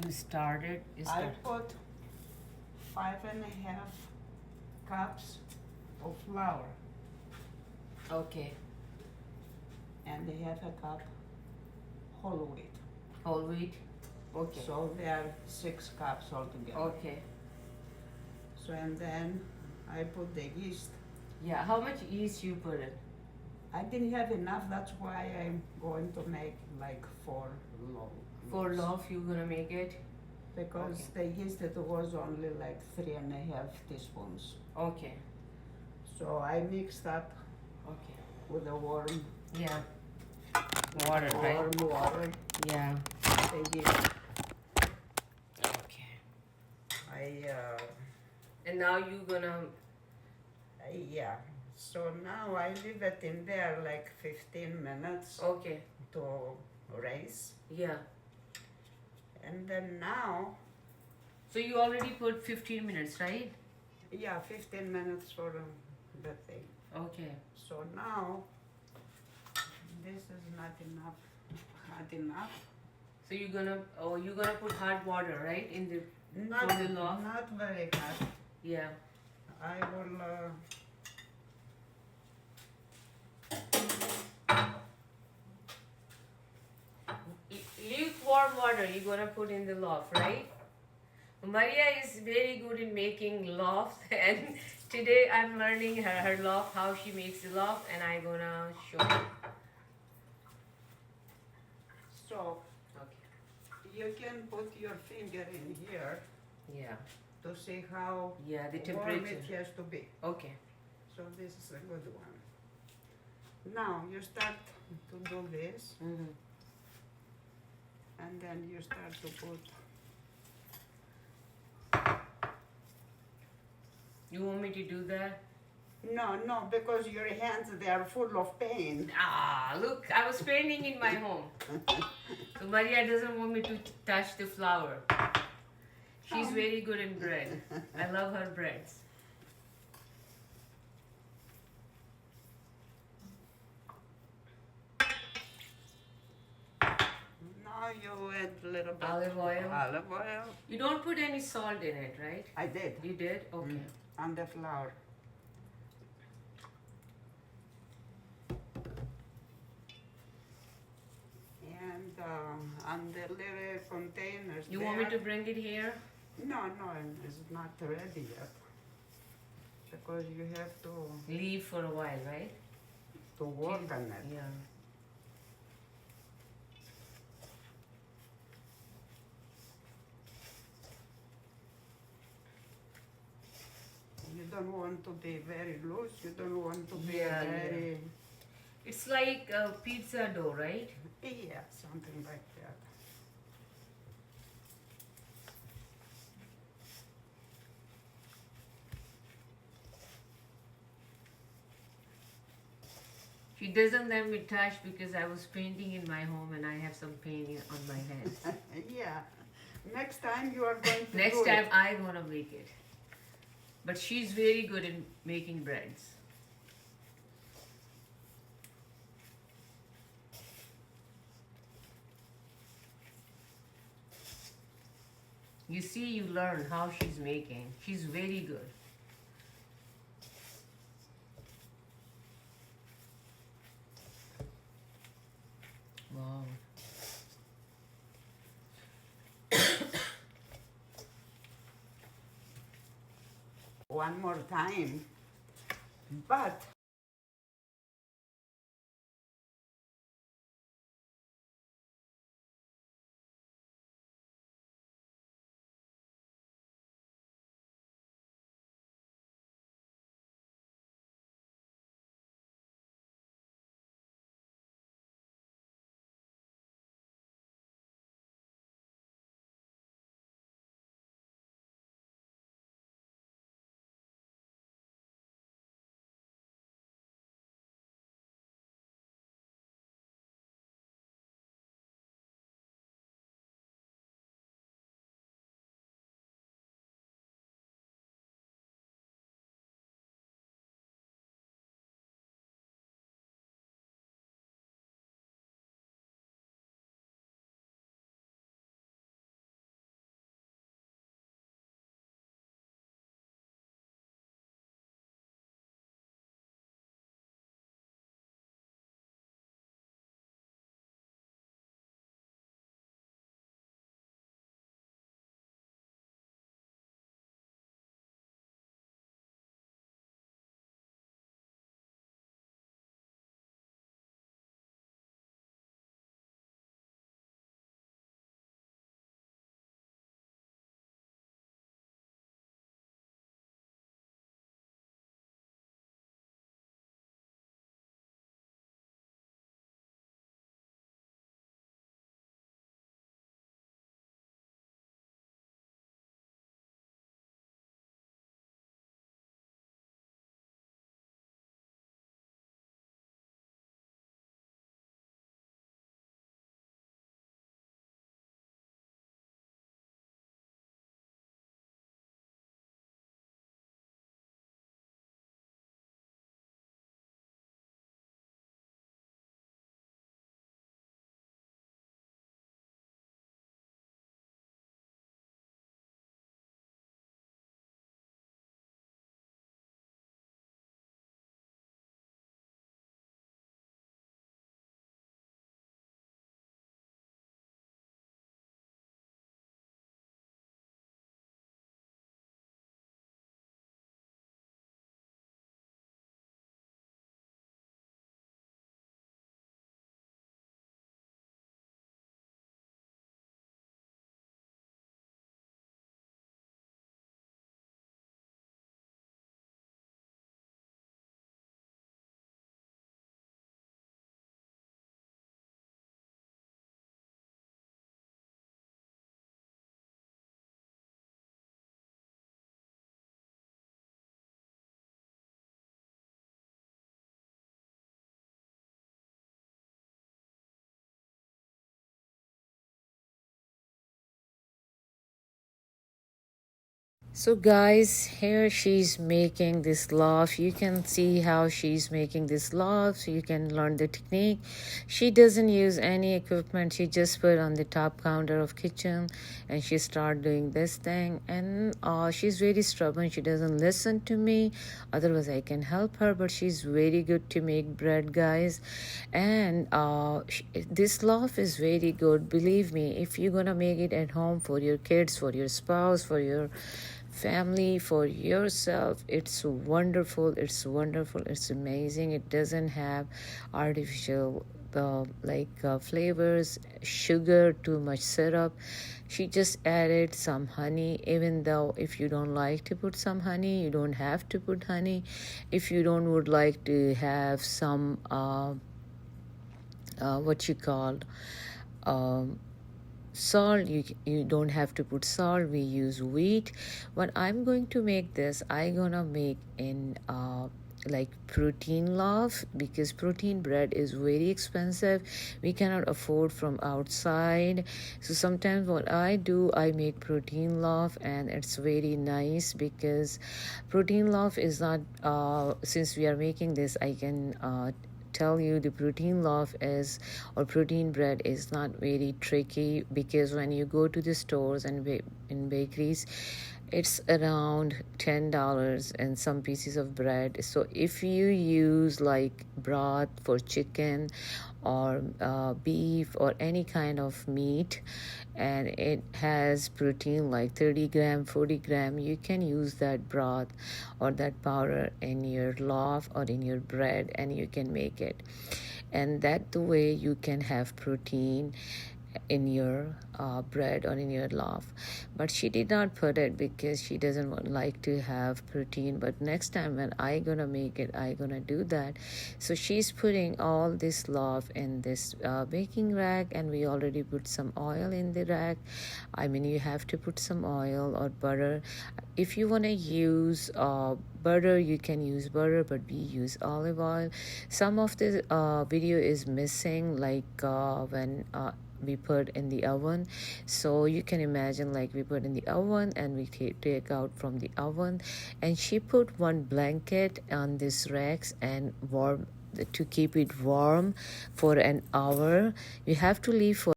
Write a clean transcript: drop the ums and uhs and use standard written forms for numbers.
you started? I put 5.5 cups of flour Okay. and half a cup whole wheat. Whole wheat? Okay. So there are 6 cups altogether. Okay. So and then I put the yeast. Yeah, how much yeast you put in? I didn't have enough, that's why I'm going to make like 4 loaves. For loaf, you're gonna make it? Because the yeast it was only like 3.5 teaspoons. Okay. So I mixed that Okay. with the warm Yeah. Water, right? warm water. Yeah. The yeast. Okay. I And now you're gonna. yeah. So now I leave it in there like 15 minutes Okay. to rise. Yeah. And then now, So you already put 15 minutes, right? yeah, 15 minutes for the thing. Okay. So now, this is not enough, hot enough. So you're gonna put hot water, right? In the Not, For the loaf? not very hot. Yeah. I will, Lukewarm water you're gonna put in the loaf, right? Maria is very good in making loaves and today I'm learning her loaf, how she makes the loaf, and I'm gonna show you. so Okay. you can put your finger in here Yeah. to see how Yeah, the warm temperature. it has to be. Okay. So this is a good one. Now you start to do this, Mm-hmm. and then you start to put. You want me to do that? No, because your hands they are full of pain. Ah, look, I was painting in my home. So Maria doesn't want me to touch the flour. She's very good in bread. I love her breads. Now you add a little bit Olive oil. olive oil. You don't put any salt in it, right? I did. You did? Okay. On the flour. And on the little containers. You want me to there- bring it here? No, it's not ready yet. Because you have Leave for a while, right? to work on it. Yeah. You don't want to be very loose. You don't want to be Yeah, very. It's like a pizza dough, right? Yeah, something like that. She doesn't let me touch because I was painting in my home and I have some paint on my hands. Yeah. Next time you are going to Next do time it. I'm gonna make it. But she's very good in making breads. You see, you learn how she's making. She's very good. Wow. One more time. But So guys, here she's making this loaf. You can see how she's making this loaf, so you can learn the technique. She doesn't use any equipment. She just put on the top counter of kitchen and she start doing this thing. And she's very stubborn. She doesn't listen to me. Otherwise I can help her, but she's very good to make bread, guys. And this loaf is very good. Believe me, if you're gonna make it at home for your kids, for your spouse, for your family, for yourself, it's wonderful, it's amazing. It doesn't have artificial flavors, sugar, too much syrup. She just added some honey. Even though if you don't like to put some honey, you don't have to put honey. If you don't would like to have some what you call salt, you don't have to put salt. We use wheat. When I'm going to make this, I'm gonna make in like protein loaf, because protein bread is very expensive. We cannot afford from outside. So sometimes what I do, I make protein loaf, and it's very nice because protein loaf is not since we are making this, I can tell you the protein loaf is, or protein bread is not very tricky, because when you go to the stores and in bakeries, it's around $10 and some pieces of bread. So if you use like broth for chicken or beef or any kind of meat, and it has protein like 30 gram, 40 gram, you can use that broth or that powder in your loaf or in your bread, and you can make it. And that the way you can have protein in your bread or in your loaf. But she did not put it because she doesn't like to have protein. But next time when I gonna make it, I gonna do that. So she's putting all this loaf in this baking rack, and we already put some oil in the rack. I mean, you have to put some oil or butter. If you want to use butter, you can use butter, but we use olive oil. Some of the video is missing, like when we put in the oven. So you can imagine, like, we put in the oven and we take out from the oven, and she put one blanket on this racks and warm to keep it warm for an hour. You have to leave for